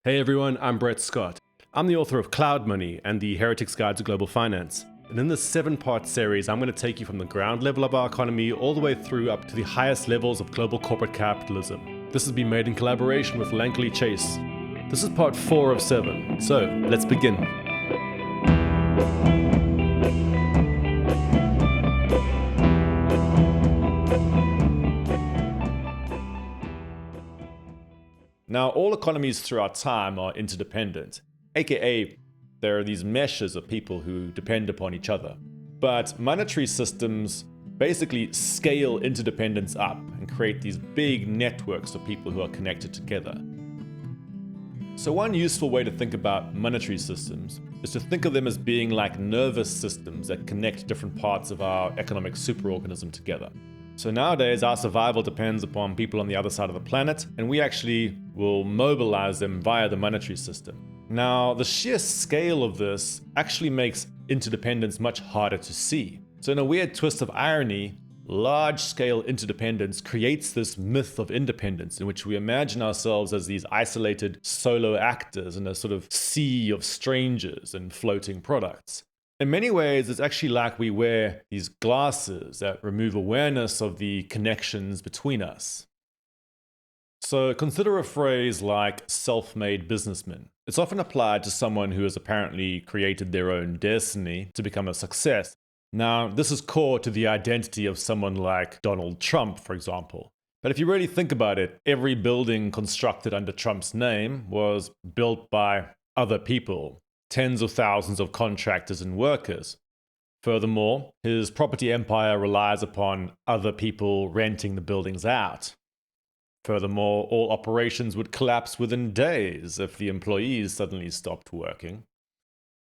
Hey everyone, I'm Brett Scott. I'm the author of Cloud Money and the Heretic's Guide to Global Finance. And in this 7-part series, I'm going to take you from the ground level of our economy all the way through up to the highest levels of global corporate capitalism. This has been made in collaboration with Lankelly Chase. This is part 4 of 7, so let's begin. Now, all economies throughout time are interdependent, aka there are these meshes of people who depend upon each other. But monetary systems basically scale interdependence up and create these big networks of people who are connected together. So one useful way to think about monetary systems is to think of them as being like nervous systems that connect different parts of our economic superorganism together. So nowadays, our survival depends upon people on the other side of the planet, and we actually will mobilize them via the monetary system. Now, the sheer scale of this actually makes interdependence much harder to see. So in a weird twist of irony, large-scale interdependence creates this myth of independence in which we imagine ourselves as these isolated solo actors in a sort of sea of strangers and floating products. In many ways, it's actually like we wear these glasses that remove awareness of the connections between us. So consider a phrase like self-made businessman. It's often applied to someone who has apparently created their own destiny to become a success. Now, this is core to the identity of someone like Donald Trump, for example. But if you really think about it, every building constructed under Trump's name was built by other people. Tens of thousands of contractors and workers. Furthermore, his property empire relies upon other people renting the buildings out. Furthermore, all operations would collapse within days if the employees suddenly stopped working.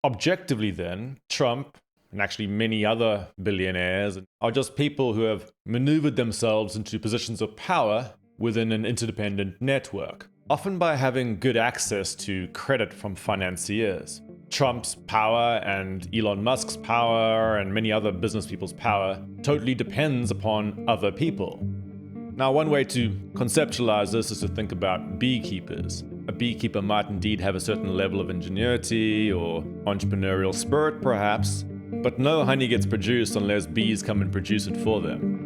Objectively then, Trump, and actually many other billionaires, are just people who have maneuvered themselves into positions of power within an interdependent network, often by having good access to credit from financiers. Trump's power and Elon Musk's power and many other business people's power totally depends upon other people. Now, one way to conceptualize this is to think about beekeepers. A beekeeper might indeed have a certain level of ingenuity or entrepreneurial spirit, perhaps, but no honey gets produced unless bees come and produce it for them.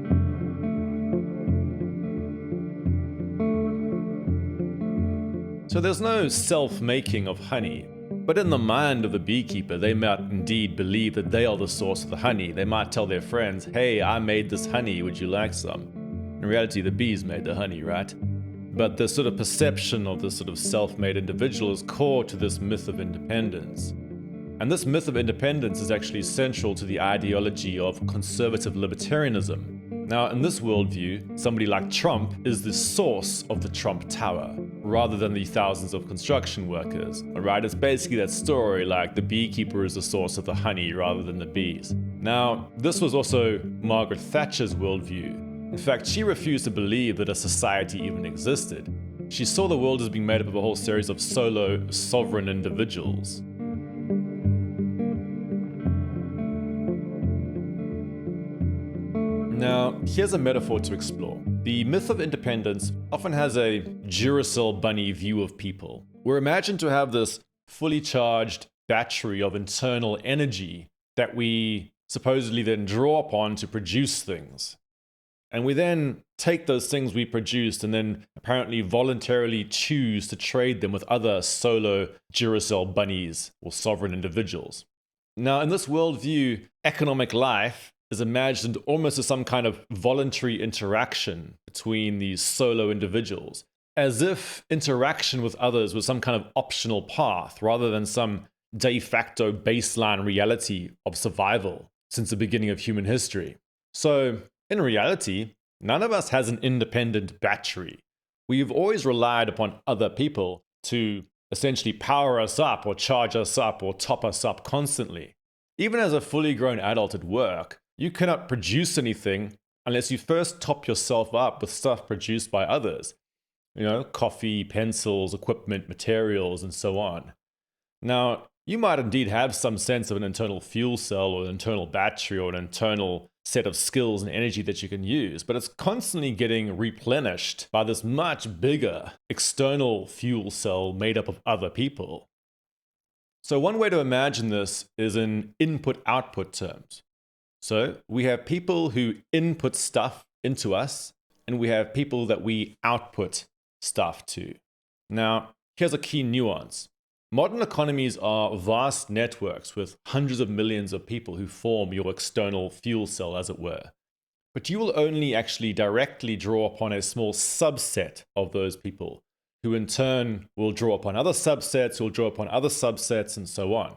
So there's no self-making of honey, but in the mind of the beekeeper, they might indeed believe that they are the source of the honey. They might tell their friends, hey, I made this honey, would you like some? In reality, the bees made the honey, right? But the sort of perception of this sort of self-made individual is core to this myth of independence. And this myth of independence is actually central to the ideology of conservative libertarianism. Now, in this worldview, somebody like Trump is the source of the Trump Tower, rather than the thousands of construction workers. Alright, it's basically that story like the beekeeper is the source of the honey rather than the bees. Now, this was also Margaret Thatcher's worldview. In fact, she refused to believe that a society even existed. She saw the world as being made up of a whole series of solo, sovereign individuals. Now, here's a metaphor to explore. The myth of independence often has a Duracell bunny view of people. We're imagined to have this fully charged battery of internal energy that we supposedly then draw upon to produce things. And we then take those things we produced and then apparently voluntarily choose to trade them with other solo Duracell bunnies or sovereign individuals. Now, in this worldview, economic life is imagined almost as some kind of voluntary interaction between these solo individuals, as if interaction with others was some kind of optional path rather than some de facto baseline reality of survival since the beginning of human history. So, in reality, none of us has an independent battery. We've always relied upon other people to essentially power us up or charge us up or top us up constantly. Even as a fully grown adult at work, you cannot produce anything unless you first top yourself up with stuff produced by others. Coffee, pencils, equipment, materials, and so on. Now, you might indeed have some sense of an internal fuel cell or an internal battery or an internal set of skills and energy that you can use, but it's constantly getting replenished by this much bigger external fuel cell made up of other people. So one way to imagine this is in input-output terms. So we have people who input stuff into us, and we have people that we output stuff to. Now, here's a key nuance. Modern economies are vast networks with hundreds of millions of people who form your external fuel cell, as it were. But you will only actually directly draw upon a small subset of those people, who in turn will draw upon other subsets, will draw upon other subsets, and so on.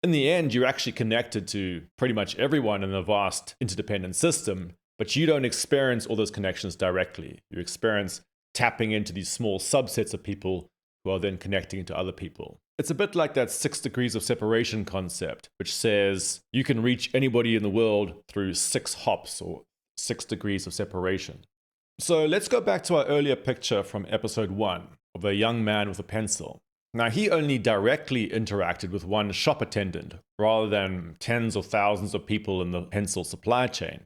In the end, you're actually connected to pretty much everyone in a vast interdependent system, but you don't experience all those connections directly. You experience tapping into these small subsets of people who are then connecting to other people. It's a bit like that 6 degrees of separation concept, which says you can reach anybody in the world through 6 hops or 6 degrees of separation. So let's go back to our earlier picture from episode 1 of a young man with a pencil. Now, he only directly interacted with one shop attendant rather than tens of thousands of people in the pencil supply chain.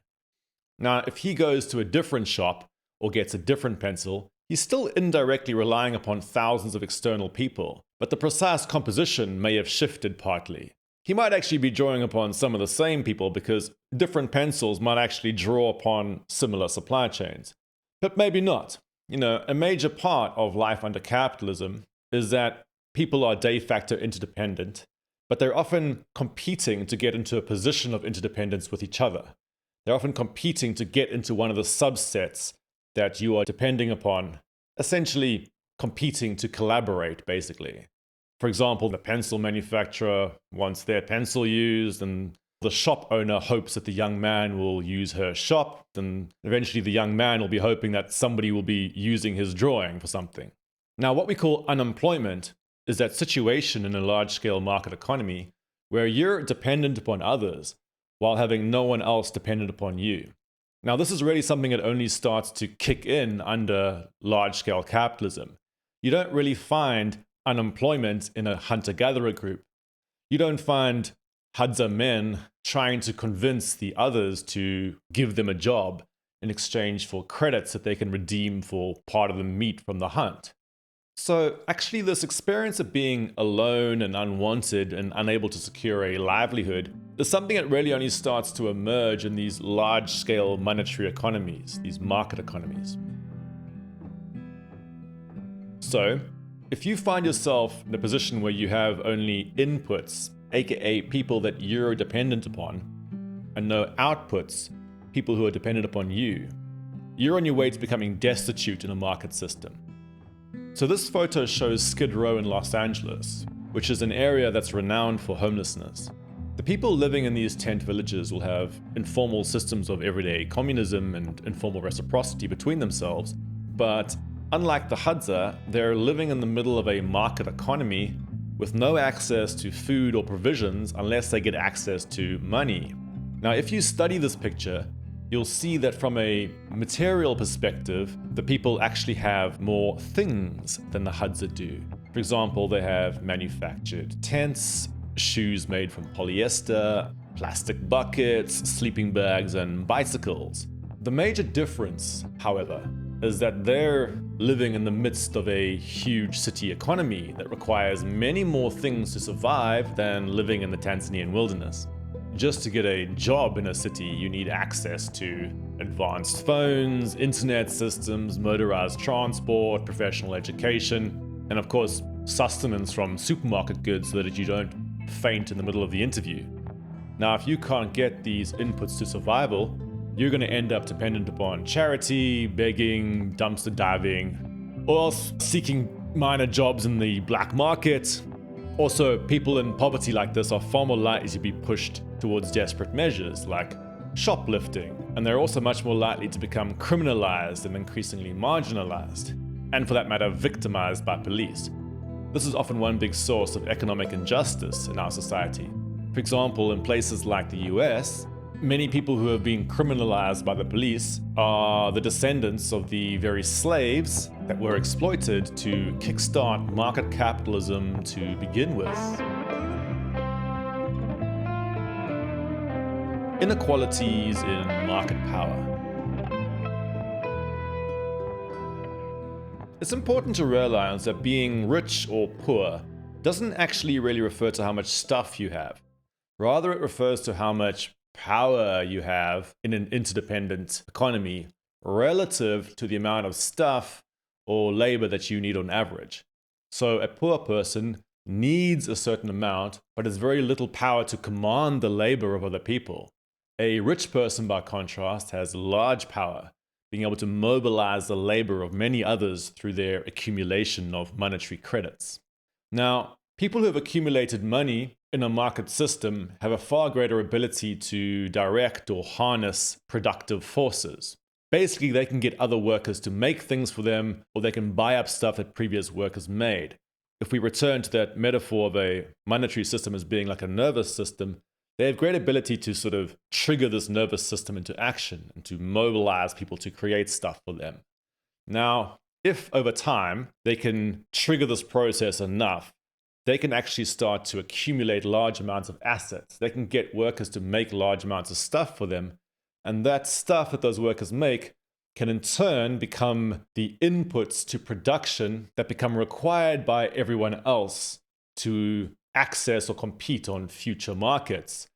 Now, if he goes to a different shop or gets a different pencil, he's still indirectly relying upon thousands of external people, but the precise composition may have shifted partly. He might actually be drawing upon some of the same people because different pencils might actually draw upon similar supply chains. But maybe not. A major part of life under capitalism is that people are de facto interdependent, but they're often competing to get into a position of interdependence with each other. They're often competing to get into one of the subsets that you are depending upon, essentially competing to collaborate, basically. For example, the pencil manufacturer wants their pencil used, and the shop owner hopes that the young man will use her shop, and eventually the young man will be hoping that somebody will be using his drawing for something. Now, what we call unemployment is that situation in a large-scale market economy where you're dependent upon others while having no one else dependent upon you. Now, this is really something that only starts to kick in under large-scale capitalism. You don't really find unemployment in a hunter-gatherer group. You don't find Hadza men trying to convince the others to give them a job in exchange for credits that they can redeem for part of the meat from the hunt. So actually, this experience of being alone and unwanted and unable to secure a livelihood is something that really only starts to emerge in these large-scale monetary economies, these market economies. So, if you find yourself in a position where you have only inputs, aka people that you're dependent upon, and no outputs, people who are dependent upon you, you're on your way to becoming destitute in a market system. So this photo shows Skid Row in Los Angeles, which is an area that's renowned for homelessness. The people living in these tent villages will have informal systems of everyday communism and informal reciprocity between themselves, but unlike the Hadza, they're living in the middle of a market economy with no access to food or provisions unless they get access to money. Now, if you study this picture, you'll see that from a material perspective, the people actually have more things than the Hadza do. For example, they have manufactured tents, shoes made from polyester, plastic buckets, sleeping bags, and bicycles. The major difference, however, is that they're living in the midst of a huge city economy that requires many more things to survive than living in the Tanzanian wilderness. Just to get a job in a city, you need access to advanced phones, internet systems, motorized transport, professional education, and of course, sustenance from supermarket goods so that you don't faint in the middle of the interview. Now, if you can't get these inputs to survival, you're going to end up dependent upon charity, begging, dumpster diving, or else seeking minor jobs in the black market. Also, people in poverty like this are far more likely to be pushed towards desperate measures like shoplifting, and they're also much more likely to become criminalized and increasingly marginalized, and for that matter, victimized by police. This is often one big source of economic injustice in our society. For example, in places like the US, many people who have been criminalized by the police are the descendants of the very slaves that were exploited to kickstart market capitalism to begin with. inequalities in market power. It's important to realize that being rich or poor doesn't actually really refer to how much stuff you have. Rather, it refers to how much power you have in an interdependent economy relative to the amount of stuff or labor that you need on average. So a poor person needs a certain amount, but has very little power to command the labor of other people. A rich person, by contrast, has large power, being able to mobilize the labor of many others through their accumulation of monetary credits. Now, people who have accumulated money in a market system have a far greater ability to direct or harness productive forces. Basically, they can get other workers to make things for them, or they can buy up stuff that previous workers made. If we return to that metaphor of a monetary system as being like a nervous system, they have great ability to sort of trigger this nervous system into action and to mobilize people to create stuff for them. Now, if over time they can trigger this process enough, they can actually start to accumulate large amounts of assets. They can get workers to make large amounts of stuff for them. And that stuff that those workers make can in turn become the inputs to production that become required by everyone else to access or compete on future markets.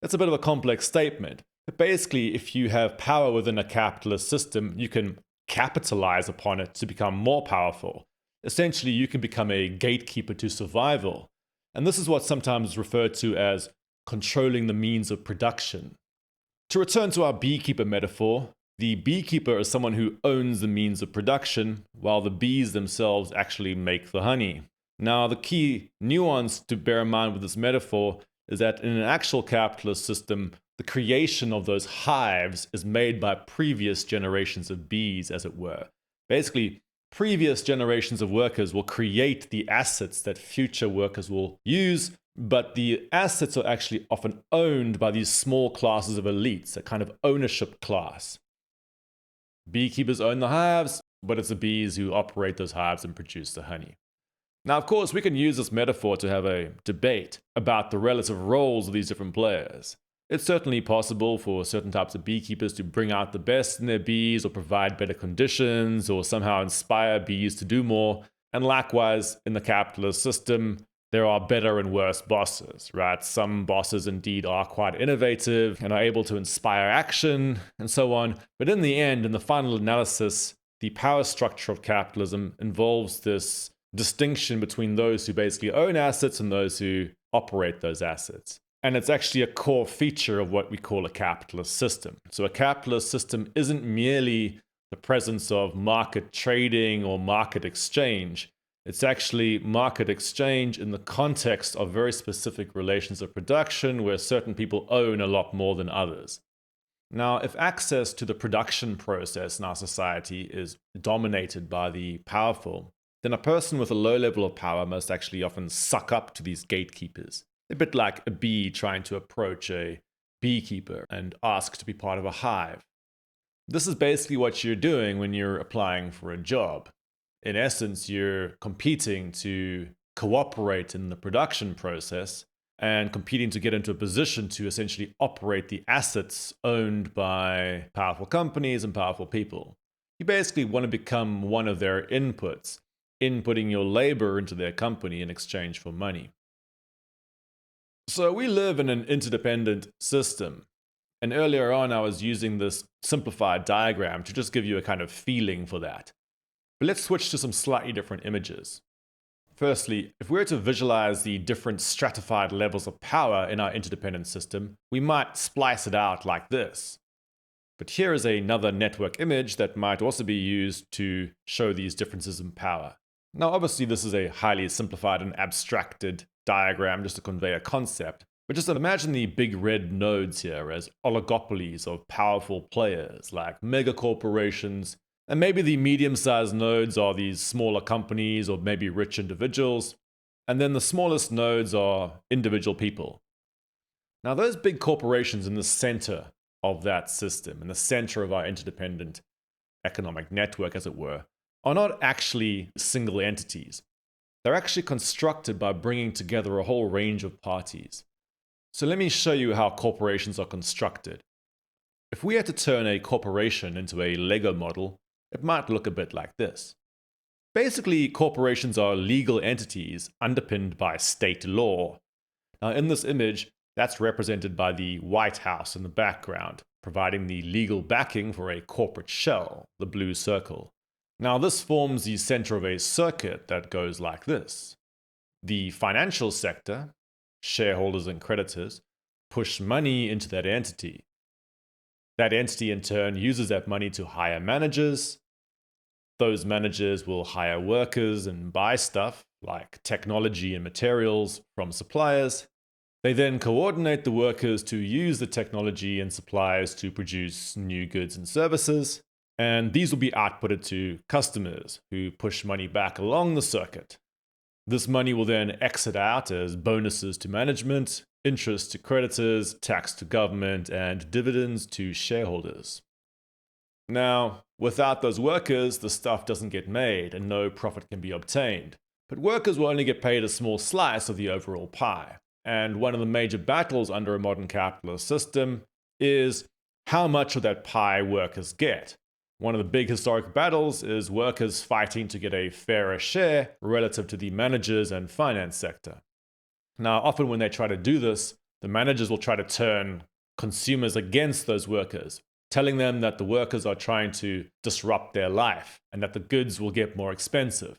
That's a bit of a complex statement. But basically, if you have power within a capitalist system, you can capitalize upon it to become more powerful. Essentially, you can become a gatekeeper to survival. And this is what's sometimes referred to as controlling the means of production. To return to our beekeeper metaphor, the beekeeper is someone who owns the means of production, while the bees themselves actually make the honey. Now, the key nuance to bear in mind with this metaphor is that in an actual capitalist system, the creation of those hives is made by previous generations of bees, as it were. Basically, previous generations of workers will create the assets that future workers will use, but the assets are actually often owned by these small classes of elites, a kind of ownership class. Beekeepers own the hives, but it's the bees who operate those hives and produce the honey. Now, of course, we can use this metaphor to have a debate about the relative roles of these different players. It's certainly possible for certain types of beekeepers to bring out the best in their bees or provide better conditions or somehow inspire bees to do more. And likewise, in the capitalist system, there are better and worse bosses, right? Some bosses indeed are quite innovative and are able to inspire action and so on. But in the end, in the final analysis, the power structure of capitalism involves this distinction between those who basically own assets and those who operate those assets. And it's actually a core feature of what we call a capitalist system. So a capitalist system isn't merely the presence of market trading or market exchange. It's actually market exchange in the context of very specific relations of production where certain people own a lot more than others. Now, if access to the production process in our society is dominated by the powerful, then a person with a low level of power must actually often suck up to these gatekeepers. A bit like a bee trying to approach a beekeeper and ask to be part of a hive. This is basically what you're doing when you're applying for a job. In essence, you're competing to cooperate in the production process and competing to get into a position to essentially operate the assets owned by powerful companies and powerful people. You basically want to become one of their inputs, inputting your labor into their company in exchange for money. So we live in an interdependent system. And earlier on, I was using this simplified diagram to just give you a kind of feeling for that. But let's switch to some slightly different images. Firstly, if we were to visualize the different stratified levels of power in our interdependent system, we might splice it out like this. But here is another network image that might also be used to show these differences in power. Now, obviously, this is a highly simplified and abstracted diagram just to convey a concept. But just imagine the big red nodes here as oligopolies of powerful players like mega corporations. And maybe the medium-sized nodes are these smaller companies or maybe rich individuals. And then the smallest nodes are individual people. Now, those big corporations in the center of that system, in the center of our interdependent economic network, as it were, are not actually single entities. They're actually constructed by bringing together a whole range of parties. So let me show you how corporations are constructed. If we had to turn a corporation into a Lego model, it might look a bit like this. Basically, corporations are legal entities underpinned by state law. Now, in this image, that's represented by the White House in the background, providing the legal backing for a corporate shell, the blue circle. Now, this forms the center of a circuit that goes like this. The financial sector, shareholders and creditors, push money into that entity. That entity in turn uses that money to hire managers. Those managers will hire workers and buy stuff like technology and materials from suppliers. They then coordinate the workers to use the technology and suppliers to produce new goods and services. And these will be outputted to customers who push money back along the circuit. This money will then exit out as bonuses to management, interest to creditors, tax to government, and dividends to shareholders. Now, without those workers, the stuff doesn't get made and no profit can be obtained. But workers will only get paid a small slice of the overall pie. And one of the major battles under a modern capitalist system is how much of that pie workers get. One of the big historic battles is workers fighting to get a fairer share relative to the managers and finance sector. Now, often when they try to do this, the managers will try to turn consumers against those workers, telling them that the workers are trying to disrupt their life and that the goods will get more expensive.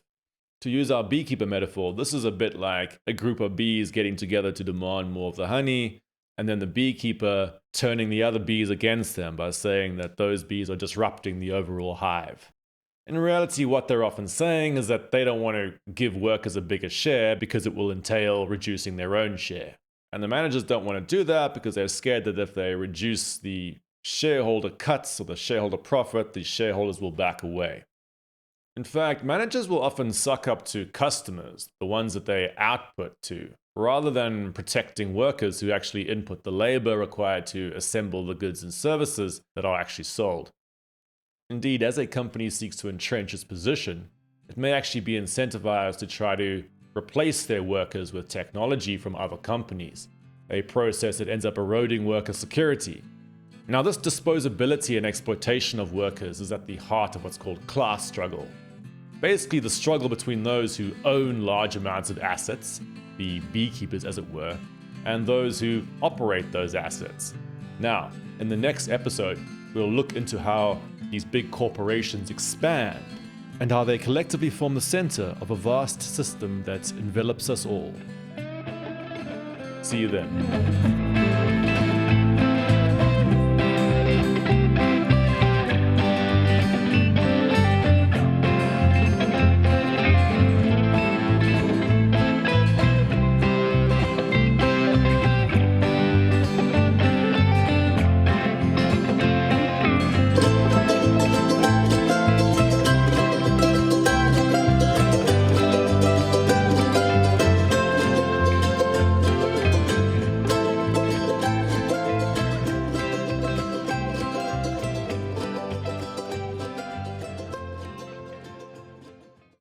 To use our beekeeper metaphor, this is a bit like a group of bees getting together to demand more of the honey, and then the beekeeper turning the other bees against them by saying that those bees are disrupting the overall hive. In reality, what they're often saying is that they don't want to give workers a bigger share because it will entail reducing their own share. And the managers don't want to do that because they're scared that if they reduce the shareholder cuts or the shareholder profit, the shareholders will back away. In fact, managers will often suck up to customers, the ones that they output to, rather than protecting workers who actually input the labor required to assemble the goods and services that are actually sold. Indeed, as a company seeks to entrench its position, it may actually be incentivized to try to replace their workers with technology from other companies, a process that ends up eroding worker security. Now, this disposability and exploitation of workers is at the heart of what's called class struggle. Basically, the struggle between those who own large amounts of assets, the beekeepers as it were, and those who operate those assets. Now, in the next episode, we'll look into how these big corporations expand and how they collectively form the center of a vast system that envelops us all. See you then.